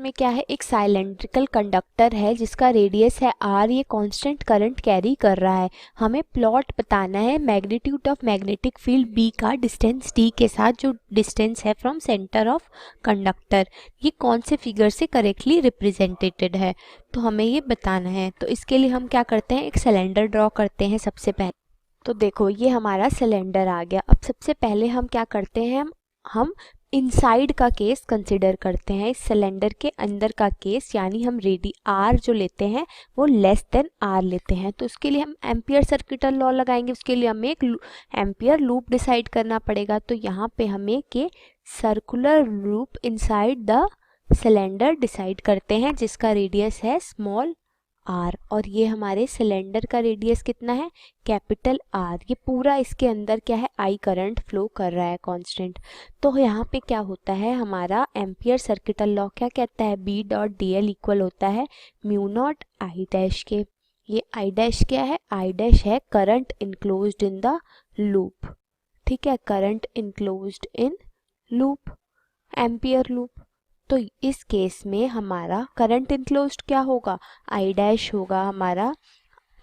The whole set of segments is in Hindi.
में क्या है, एक साइलेंड्रिकल कंडक्टर है जिसका रेडियस है r, ये कांस्टेंट करंट कैरी कर रहा है। हमें प्लॉट बताना है magnitude of magnetic field b का डिस्टेंस t के साथ, जो डिस्टेंस है फ्रॉम सेंटर ऑफ कंडक्टर, ये कौन से फिगर से करेक्टली रिप्रेजेंटेड है, तो हमें ये बताना है। तो इसके लिए हम क्या करते हैं, एक सिलेंडर ड्रॉ करते हैं सबसे पहले। तो देखो ये हमारा सिलेंडर आ गया। अब सबसे पहले हम क्या करते हैं, हम इनसाइड का केस कंसिडर करते हैं, इस सिलेंडर के अंदर का केस, यानी हम रेडी आर जो लेते हैं वो लेस देन आर लेते हैं। तो उसके लिए हम एम्पियर सर्किटल लॉ लगाएंगे। उसके लिए हमें एक एम्पियर लूप डिसाइड करना पड़ेगा। तो यहाँ पे हमें के circular loop inside the cylinder decide करते हैं जिसका रेडियस है स्मॉल आर, और ये हमारे सिलेंडर का रेडियस कितना है, कैपिटल आर। ये पूरा इसके अंदर क्या है, आई करंट फ्लो कर रहा है कांस्टेंट। तो यहाँ पे क्या होता है, हमारा एम्पियर सर्किटल लॉ क्या कहता है, B dot D L equal होता है म्यू नॉट आई डैश के। ये आई डैश क्या है, आई डैश है current enclosed in the loop. ठीक है, current enclosed in loop, ampere loop. तो इस केस में हमारा करंट इनक्लोज्ड क्या होगा, आई डैश होगा हमारा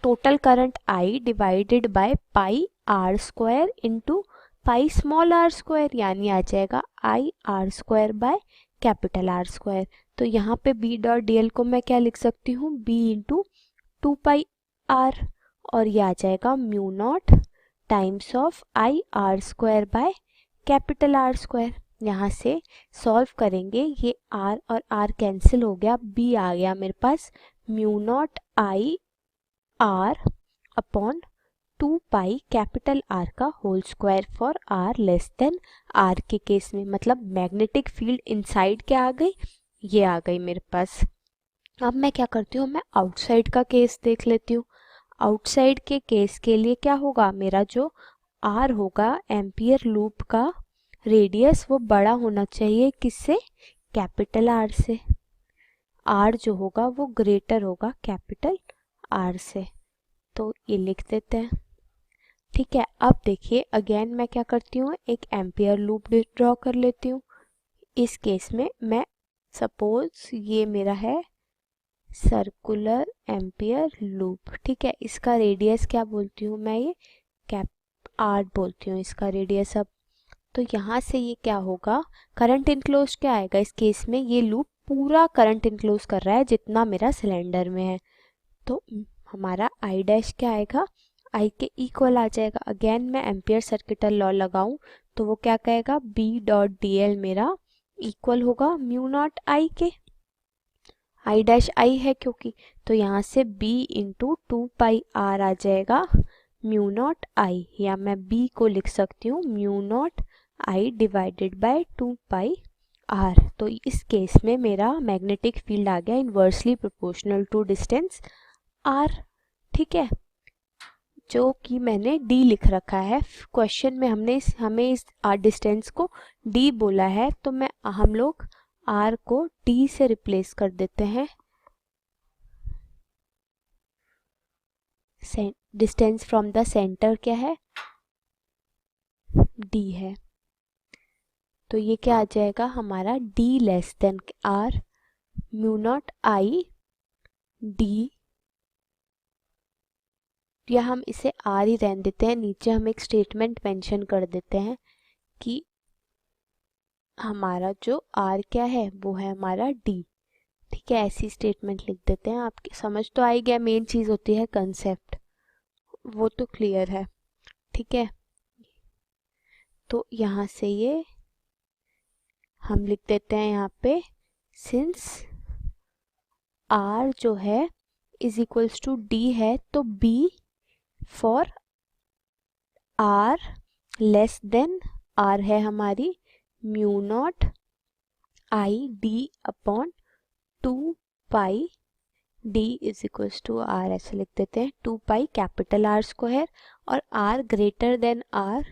total current I divided by pi R square into pi small R square, यानी आ जाएगा I R square by capital R square. तो यहाँ पे बी डॉट डी एल को मैं क्या लिख सकती हूँ, B into two pi R, और ये आ जाएगा mu not times of I R square by capital R square. यहाँ से सॉल्व करेंगे, ये r और r कैंसिल हो गया, b आ गया मेरे पास mu not I r upon 2 pi capital R का whole square for r less than r के केस में। मतलब मैग्नेटिक फील्ड इनसाइड क्या आ गई, ये आ गई मेरे पास। अब मैं क्या करती हूँ, मैं आउटसाइड का केस देख लेती हूँ। आउटसाइड के केस के लिए क्या होगा, मेरा जो r होगा एम्पियर लूप का रेडियस वो बड़ा होना चाहिए किससे, कैपिटल आर से। आर जो होगा वो ग्रेटर होगा कैपिटल आर से। तो ये लिख देते हैं। ठीक है, अब देखिए अगेन मैं क्या करती हूँ, एक एम्पियर लूप ड्रॉ कर लेती हूँ। इस केस में मैं सपोज ये मेरा है सर्कुलर एम्पियर लूप। ठीक है, इसका रेडियस क्या बोलती हूँ मैं, ये कैप आर बोलती हूँ इसका रेडियस। अब तो यहाँ से ये क्या होगा, करंट इनक्लोज क्या आएगा इस केस में, ये लूप पूरा करंट इनक्लोज कर रहा है जितना मेरा सिलेंडर में है। तो हमारा आई डैश क्या आएगा, आई के इक्वल आ जाएगा। अगेन मैं एम्पियर सर्किटल लॉ लगाऊं तो वो क्या कहेगा, बी डॉट डी एल मेरा इक्वल होगा म्यू नॉट आई के। आई डैश आई है क्योंकि, तो यहाँ से b into two pi R आ जाएगा म्यू नॉट आई, या मैं b को लिख सकती हूँ mu not I divided by 2 pi R. तो इस केस में मेरा मैग्नेटिक फील्ड आ गया inversely proportional to distance R. ठीक है, जो कि मैंने d लिख रखा है क्वेश्चन में, हमें इस डिस्टेंस को d बोला है, तो हम लोग r को d से रिप्लेस कर देते हैं। डिस्टेंस फ्रॉम द सेंटर क्या है, d है। तो ये क्या आ जाएगा हमारा, d less than r mu not I d, या हम इसे r ही रहने देते हैं। नीचे हम एक स्टेटमेंट मेंशन कर देते हैं कि हमारा जो r क्या है वो है हमारा d। ठीक है, ऐसी स्टेटमेंट लिख देते हैं। आपकी समझ तो आई गया, मेन चीज होती है कंसेप्ट, वो तो क्लियर है। ठीक है, तो यहाँ से ये हम लिख देते हैं यहाँ पे, सिंस r जो है इज इक्वल्स टू d है, तो b for r less than r है हमारी mu not I D upon 2 pi d is equals to r, ऐसे लिख देते हैं 2 पाई कैपिटल R स्क्वायर, और r ग्रेटर देन r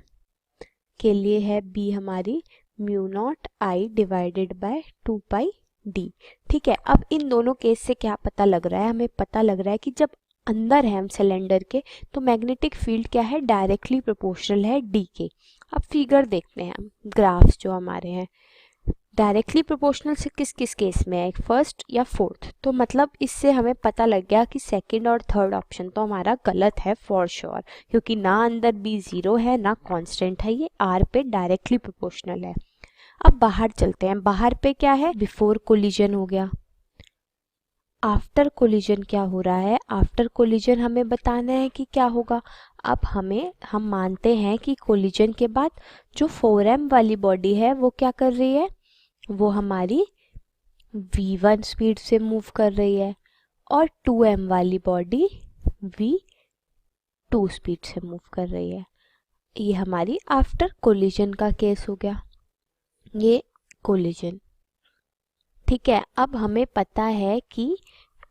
के लिए है b हमारी mu not I divided by 2 pi d। ठीक है, अब इन दोनों केस से क्या पता लग रहा है, हमें पता लग रहा है कि जब अंदर है हम सिलेंडर के तो मैग्नेटिक फील्ड क्या है, डायरेक्टली प्रोपोर्शनल है d के। अब फिगर देखते हैं हम, ग्राफ्स जो हमारे हैं। डायरेक्टली प्रोपोर्शनल से किस किस केस में है, फर्स्ट या फोर्थ। तो मतलब इससे हमें पता लग गया कि सेकंड और थर्ड ऑप्शन तो हमारा गलत है फॉर श्योर, क्योंकि ना अंदर बी जीरो है ना कांस्टेंट है, ये आर पे डायरेक्टली प्रोपोर्शनल है। अब बाहर चलते हैं, बाहर पे क्या है, बिफोर कोलिजन हो गया। आफ्टर कोलिजन क्या हो रहा है, आफ्टर कोलिजन हमें बताना है कि क्या होगा। अब हम मानते हैं कि कोलिजन के बाद जो 4m वाली बॉडी है वो क्या कर रही है, वो हमारी v1 स्पीड से मूव कर रही है, और 2m वाली बॉडी v2 स्पीड से मूव कर रही है। ये हमारी आफ्टर कोलिजन का केस हो गया, ये कोलिजन। ठीक है, अब हमें पता है कि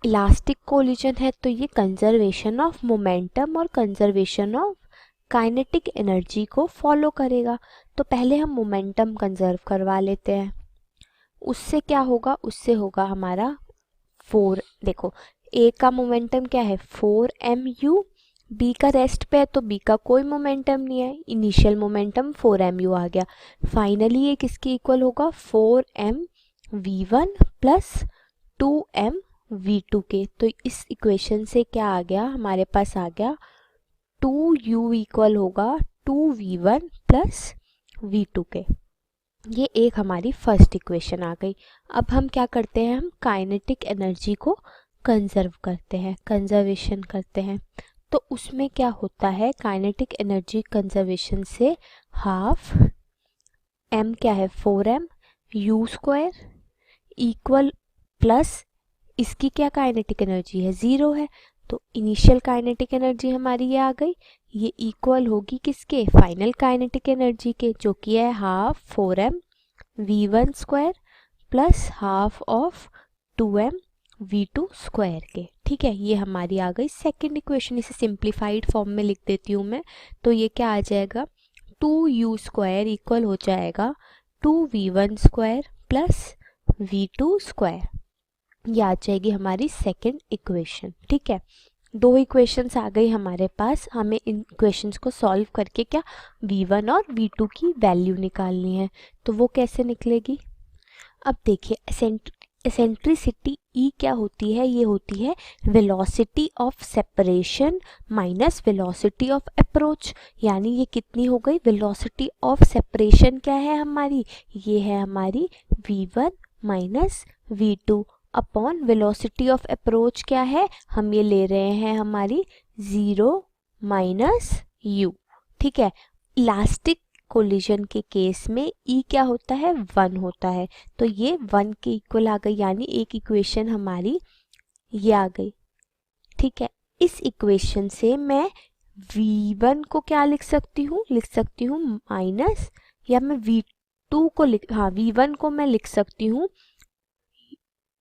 इलास्टिक कोलिजन है तो ये कंजर्वेशन ऑफ मोमेंटम और कंजर्वेशन ऑफ काइनेटिक एनर्जी को फॉलो करेगा। तो पहले हम मोमेंटम कंजर्व करवा लेते हैं। उससे क्या होगा, उससे होगा हमारा 4, देखो ए का मोमेंटम क्या है 4mu, बी का रेस्ट पे है तो बी का कोई मोमेंटम नहीं है, इनिशियल मोमेंटम 4mu आ गया। फाइनली ये किसके इक्वल होगा, 4mv1 प्लस 2mv2 के। तो इस इक्वेशन से क्या आ गया, हमारे पास आ गया 2u इक्वल होगा 2v1 प्लस v2 के। ये एक हमारी फर्स्ट इक्वेशन आ गई। अब हम क्या करते हैं, हम काइनेटिक एनर्जी को कंजर्व करते हैं, कंजर्वेशन करते हैं। तो उसमें क्या होता है, काइनेटिक एनर्जी कंजर्वेशन से हाफ m क्या है 4m u square equal plus इसकी क्या काइनेटिक एनर्जी है 0 है, तो इनिशियल काइनेटिक एनर्जी हमारी ये आ गई, ये इक्वल होगी किसके, फाइनल काइनेटिक एनर्जी के, जो कि है half 4m v1 square plus half of 2m v2 square के। ठीक है, ये हमारी आ गई सेकंड इक्वेशन। इसे सिंप्लीफाइड फॉर्म में लिख देती हूँ मैं, तो ये क्या आ जाएगा 2u स्क्वायर इक्वल हो जाएगा 2v1 square plus v2 square, ये आ जाएगी हमारी सेकंड इक्वेशन। ठीक है, दो इक्वेशंस आ गई हमारे पास, हमें इन इक्वेशंस को सॉल्व करके क्या v1 और v2 की वैल्यू निकालनी है। तो वो कैसे निकलेगी, अब देखिए एसेंट्रिसिटी E क्या होती है, ये होती है velocity of separation minus velocity of approach. यानी ये कितनी हो गई, वेलोसिटी ऑफ सेपरेशन क्या है हमारी, ये है हमारी v1 minus v2 upon velocity of approach क्या है, हम ये ले रहे हैं हमारी 0 माइनस u। ठीक है, इलास्टिक कोलिजन के केस में E क्या होता है 1 होता है, तो ये 1 के इक्वल आ गई, यानी एक इक्वेशन हमारी ये आ गई। ठीक है, इस इक्वेशन से मैं v1 को क्या लिख सकती हूँ, लिख सकती हूँ माइनस, या मैं v2 को v1 को मैं लिख सकती हूँ,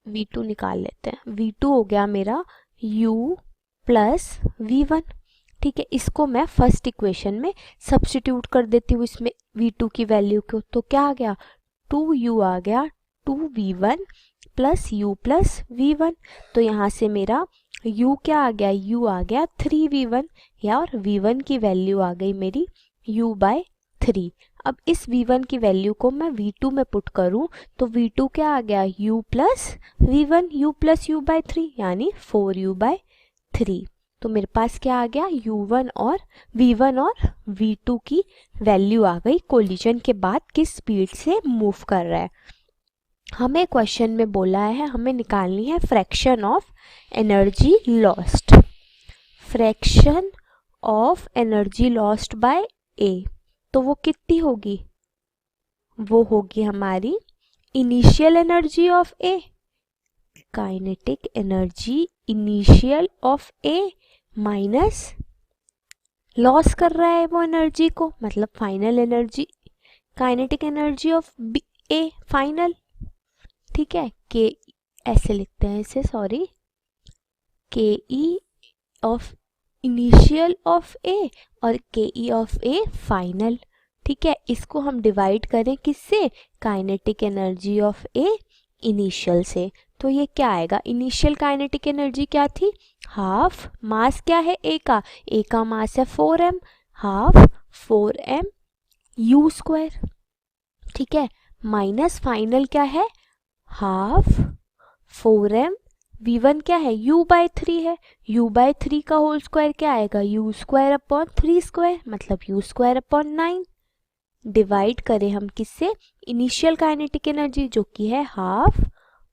v2 निकाल लेते हैं, v2 हो गया मेरा u प्लस v1। ठीक है, इसको मैं फर्स्ट इक्वेशन में सब्स्टिट्यूट कर देती हूँ इसमें v2 की वैल्यू को, तो क्या आ गया 2u आ गया 2v1 plus u plus v1। तो यहाँ से मेरा u क्या आ गया, u आ गया 3v1, या और v1 की वैल्यू आ गई मेरी u बाय 3। अब इस v1 की वैल्यू को मैं v2 में पुट करूं तो v2 क्या आ गया u plus v1, u plus u by 3 यानी 4u बाय 3। तो मेरे पास क्या आ गया u1 और v1 और v2 की वैल्यू आ गई, कोलिजन के बाद किस स्पीड से मूव कर रहा है। हमें क्वेश्चन में बोला है हमें निकालनी है fraction of energy lost, fraction of energy lost by A. तो वो कितनी होगी, वो होगी हमारी initial energy of A, kinetic energy initial of A minus loss कर रहा है वो एनर्जी को, मतलब final energy, kinetic energy of A final. ठीक है, के ऐसे लिखते हैं इसे, sorry, K E of initial of A और K E of A final. ठीक है, इसको हम डिवाइड करें किससे, kinetic energy of A initial से, तो ये क्या आएगा, इनिशियल काइनेटिक एनर्जी क्या थी, हाफ मास क्या है ए का मास है 4m, half 4m u square. ठीक है, माइनस फाइनल क्या है, हाफ 4m, v1 क्या है, u/3 है, u/3 का होल स्क्वायर क्या आएगा, u²/3², मतलब u²/9। डिवाइड करें हम किससे, इनिशियल काइनेटिक एनर्जी जो कि है हाफ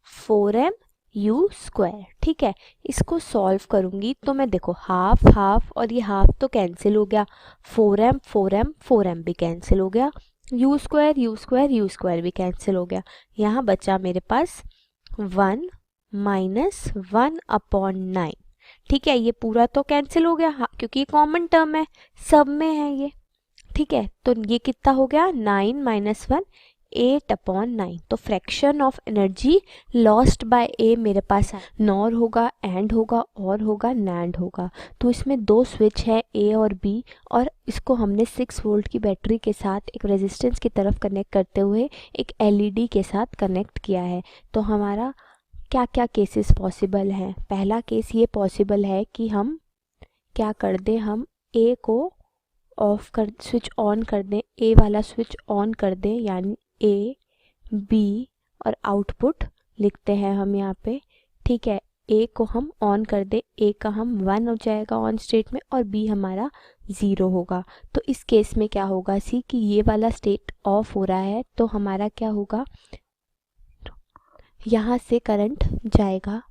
4m⁴, ठीक है। इसको सॉल्व करूंगी तो मैं देखो हाफ हाफ और ये हाफ तो कैंसिल हो गया, 4m 4m 4m भी कैंसिल हो गया, u² भी कैंसिल हो गया। यहाँ बचा मेरे पास 1 माइनस 1/9, ठीक है। ये पूरा तो कैंसिल हो गया क्योंकि ये कॉमन टर्म है, सब में है ये, ठीक है। तो ये कितना हो गया, 9 माइनस 1 8/9। तो fraction of energy lost by A मेरे पास नॉर होगा, एंड होगा, और होगा, नैंड होगा। तो इसमें दो स्विच है ए और बी, और इसको हमने 6 वोल्ट की बैटरी के साथ एक रेजिस्टेंस की तरफ कनेक्ट करते हुए एक एलईडी के साथ कनेक्ट किया है। तो हमारा क्या क्या केसेस पॉसिबल हैं। पहला केस ये पॉसिबल है कि हम क्या कर दें, हम ए को ऑफ कर, स्विच ऑन कर दें, ए वाला स्विच ऑन कर दें, यानी ए बी और आउटपुट लिखते हैं हम यहाँ पे, ठीक है। ए को हम ऑन कर दें, ए का हम 1 हो जाएगा ऑन स्टेट में और बी हमारा 0 होगा। तो इस केस में क्या होगा सी कि ये वाला स्टेट ऑफ हो रहा है, तो हमारा क्या होगा, यहाँ से करंट जाएगा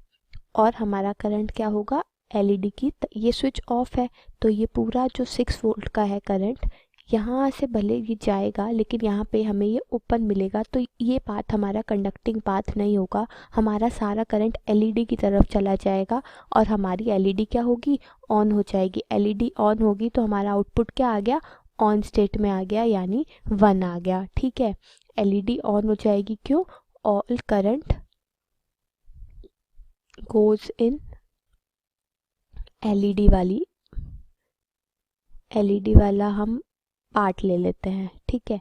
और हमारा करंट क्या होगा, एलईडी की, ये स्विच ऑफ है तो ये पूरा जो 6 वोल्ट का है करंट यहाँ से भले ये जाएगा लेकिन यहाँ पे हमें ये ओपन मिलेगा, तो ये पाथ हमारा कंडक्टिंग पाथ नहीं होगा, हमारा सारा करंट एलईडी की तरफ चला जाएगा और हमारी एलईडी क्या होगी, ऑन हो जाएगी। एलईडी ऑन होगी तो हमारा आउटपुट क्या आ गया, ऑन स्टेट में आ गया, यानी 1 आ गया, ठीक है। एलईडी ऑन हो जाएगी, क्यों, all current goes in LED वाला हम पार्ट ले लेते हैं, ठीक है।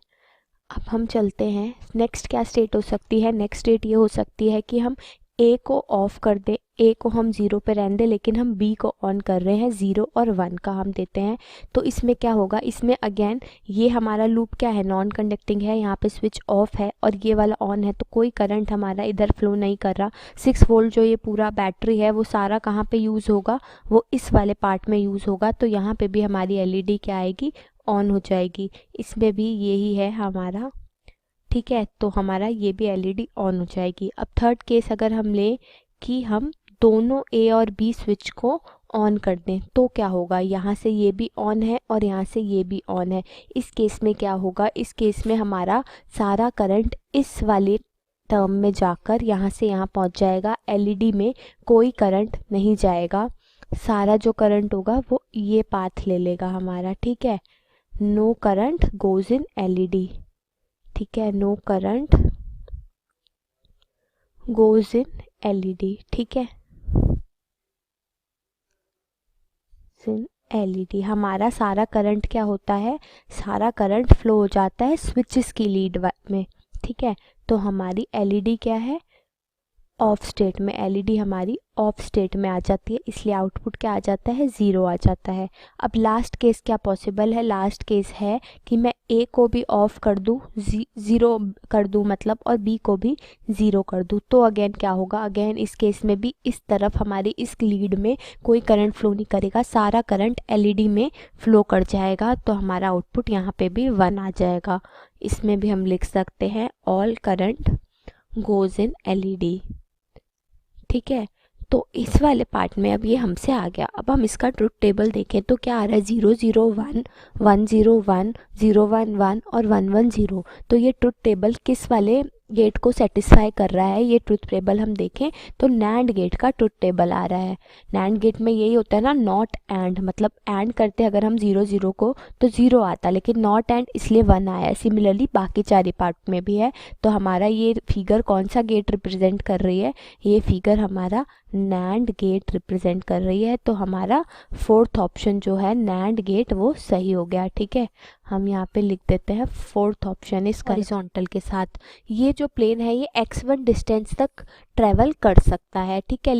अब हम चलते हैं, नेक्स्ट क्या स्टेट हो सकती है, नेक्स्ट स्टेट ये हो सकती है कि हम ए को ऑफ कर दें, ए को हम 0 पे रहने दें, लेकिन हम बी को ऑन कर रहे हैं, 0 और 1 का हम देते हैं। तो इसमें क्या होगा, इसमें अगेन ये हमारा लूप क्या है, नॉन कंडक्टिंग है, यहाँ पे स्विच ऑफ है और ये वाला ऑन है, तो कोई करंट हमारा इधर फ्लो नहीं कर रहा। 6 वोल्ट जो ये पूरा बैटरी है वो सारा कहाँ पे यूज़ होगा, वो इस वाले पार्ट में यूज़ होगा। तो यहाँ पे भी हमारी एलईडी क्या आएगी, ऑन हो जाएगी। इसमें भी यही है हमारा, ठीक है। तो हमारा ये भी एलईडी ऑन हो जाएगी। अब थर्ड केस अगर हम लें कि हम दोनों ए और बी स्विच को ऑन कर दें, तो क्या होगा, यहाँ से ये भी ऑन है और यहाँ से ये भी ऑन है। इस केस में क्या होगा, इस केस में हमारा सारा करंट इस वाले टर्म में जाकर यहाँ से यहाँ पहुँच जाएगा, एलईडी में कोई करंट नहीं जाएगा, सारा जो करंट होगा वो ये पाथ ले लेगा हमारा, ठीक है। No current goes in LED, ठीक है, no current goes in LED, ठीक है, इन एलईडी। हमारा सारा करंट क्या होता है, सारा करंट फ्लो हो जाता है स्विचेस की लीड में, ठीक है। तो हमारी एलईडी क्या है, ऑफ स्टेट में, एलईडी हमारी ऑफ स्टेट में आ जाती है, इसलिए आउटपुट क्या आ जाता है, 0 आ जाता है। अब लास्ट केस क्या पॉसिबल है, लास्ट केस है कि मैं ए को भी ऑफ कर दूं, 0 कर दूं मतलब, और बी को भी 0 कर दूं। तो अगेन क्या होगा, अगेन इस केस में भी इस तरफ हमारी इस लीड में कोई करंट फ्लो नहीं करेगा, सारा करंट एलईडी में फ्लो कर जाएगा, तो हमारा आउटपुट यहाँ पे भी 1 आ जाएगा। इसमें भी हम लिख सकते हैं all current goes in LED, ठीक है। तो इस वाले पार्ट में अब ये हमसे आ गया। अब हम इसका ट्रुथ टेबल देखें तो क्या आ रहा है, 0 0 1 1 0 1 0 1 1 और 1 1 0। तो ये ट्रुथ टेबल किस वाले गेट को सेटिस्फाई कर रहा है, ये ट्रुथ टेबल हम देखें तो नैंड गेट का ट्रुथ टेबल आ रहा है। नैंड गेट में यही होता है ना, नॉट एंड, मतलब एंड करते अगर हम 0 0 को तो 0 आता, लेकिन नॉट एंड इसलिए 1 आया। सिमिलरली बाकी चार पार्ट में भी है। तो हमारा ये फिगर कौन सा गेट रिप्रेजेंट कर रही है, ये फिगर हमारा नैंड गेट रिप्रेजेंट कर रही है। तो हमारा फोर्थ ऑप्शन जो है नैंड गेट वो सही हो गया, ठीक है। हम यहाँ पे लिख देते हैं फोर्थ ऑप्शन इस हॉरिजॉन्टल के साथ। ये जो प्लेन है ये x1 डिस्टेंस तक ट्रेवल कर सकता है, ठीक है।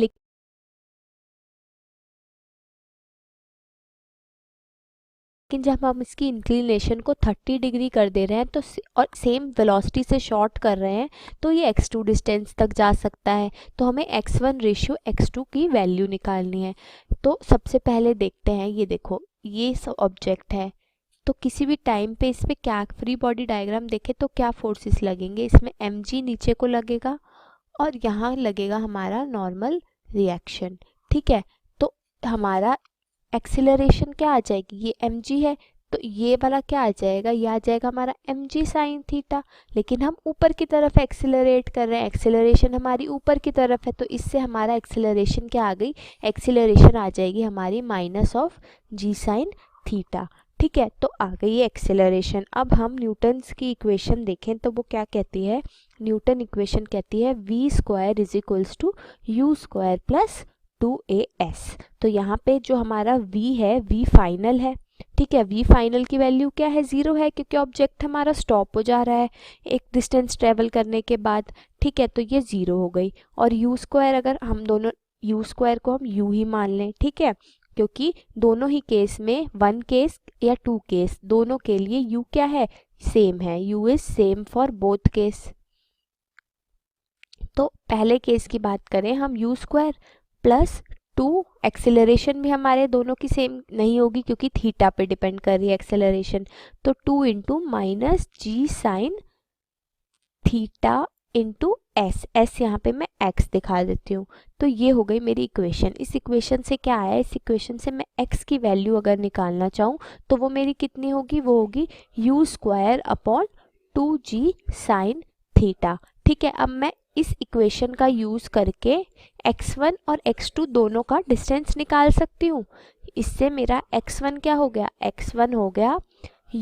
लेकिन जब हम इसकी इंक्लिनेशन को 30 डिग्री कर दे रहे हैं तो और सेम वेलोसिटी से शॉर्ट कर रहे हैं तो ये x2 डिस्टेंस तक जा सकता है। तो हमें x1 रेशियो x2 की वैल्यू निकालनी है। तो सबसे पहले देखते हैं, ये देखो ये सब ऑब्जेक्ट है, तो किसी भी टाइम पे इस पर क्या फ्री बॉडी डायग्राम देखें तो क्या फोर्सेस लगेंगे, इसमें mg नीचे को लगेगा और यहाँ लगेगा हमारा नॉर्मल रिएक्शन। ठीक है, तो हमारा एक्सीलरेशन क्या आ जाएगी, ये mg है तो ये वाला क्या आ जाएगा, ये आ जाएगा हमारा mg साइन थीटा। लेकिन हम ऊपर की तरफ एक्सीलरेट कर रहे हैं, एक्सीलरेशन हमारी ऊपर की तरफ है, तो इससे हमारा एक्सीलरेशन क्या आ गई, एक्सीलरेशन आ जाएगी हमारी minus of g sine theta. ठीक है, तो आ गई है एक्सेलरेशन। अब हम न्यूटन्स की इक्वेशन देखें तो वो क्या कहती है, न्यूटन इक्वेशन कहती है v square is equals to U square plus 2as। तो यहाँ पे जो हमारा v है, v फाइनल है। ठीक है, v फाइनल की वैल्यू क्या है, 0 है, क्योंकि ऑब्जेक्ट हमारा स्टॉप हो जा रहा है एक डिस्टेंस ट्रेवल करने के बाद। ठीक है, तो ये 0 हो गई। और u स्क्वायर, अगर हम दोनों u स्क्वायर को हम u ही मान लें, ठीक है, क्योंकि दोनों ही केस में 1 केस या 2 केस दोनों के लिए u क्या है, सेम है, u is same for both case. तो पहले केस की बात करें हम, u स्क्वायर प्लस 2, एक्सेलरेशन भी हमारे दोनों की सेम नहीं होगी क्योंकि थीटा पे डिपेंड कर रही है एक्सेलरेशन, तो 2 इंटू माइनस जी साइन थीटा इंटू एस यहाँ पे मैं x दिखा देती हूँ। तो ये हो गई मेरी इक्वेशन। इस इक्वेशन से क्या आया, इस इक्वेशन से मैं x की वैल्यू अगर निकालना चाहूँ तो वो मेरी कितनी होगी, वो होगी u square upon 2g sine theta. ठीक है, अब मैं इस इक्वेशन का यूज़ करके x1 और x2 दोनों का डिस्टेंस निकाल सकती हूँ। इससे मेरा x1 क्या हो गया, x1 हो गया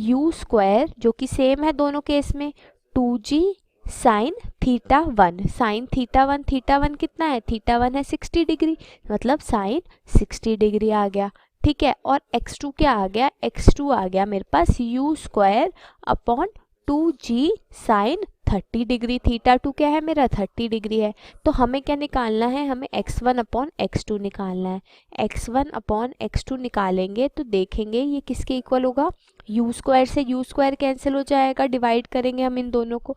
u स्क्वायर, जो कि सेम है दोनों केस में, 2g sine theta 1। Sine theta 1 कितना है, थीटा 1 है 60 डिग्री, मतलब साइन 60 डिग्री आ गया। ठीक है, और x2 क्या आ गया, x2 आ गया मेरे पास u square upon 2g sine 30 degree. Theta 2 क्या है मेरा, 30 डिग्री है। तो हमें क्या निकालना है, हमें x1 अपॉन x2 निकालना है। x1 अपॉन x2 निकालेंगे तो देखेंगे ये किसके इक्वल होगा, u स्क्वायर से u स्क्वायर कैंसिल हो जाएगा, डिवाइड करेंगे हम इन दोनों को,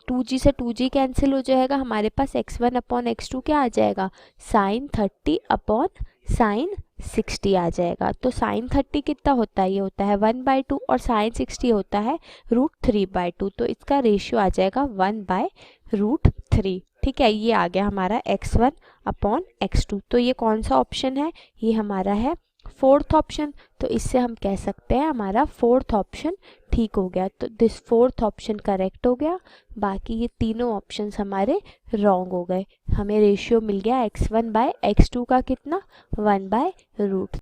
2g से 2g कैंसिल हो जाएगा, हमारे पास x1 अपॉन x2 क्या आ जाएगा, साइन 30 अपॉन साइन 60 आ जाएगा। तो साइन 30 कितना होता है, ये होता है 1/2 और साइन 60 होता है √3/2। तो इसका रेशियो आ जाएगा 1/√3। ठीक है, ये आ गया हमारा x1 अपॉन x2। तो ये कौन सा ऑप्शन है, ये हमारा है फोर्थ ऑप्शन। तो इससे हम कह सकते हैं हमारा फोर्थ ऑप्शन ठीक हो गया। तो दिस फोर्थ ऑप्शन करेक्ट हो गया, बाकी ये तीनों ऑप्शंस हमारे रॉन्ग हो गए। हमें रेशियो मिल गया x1/x2 का कितना, 1/√3।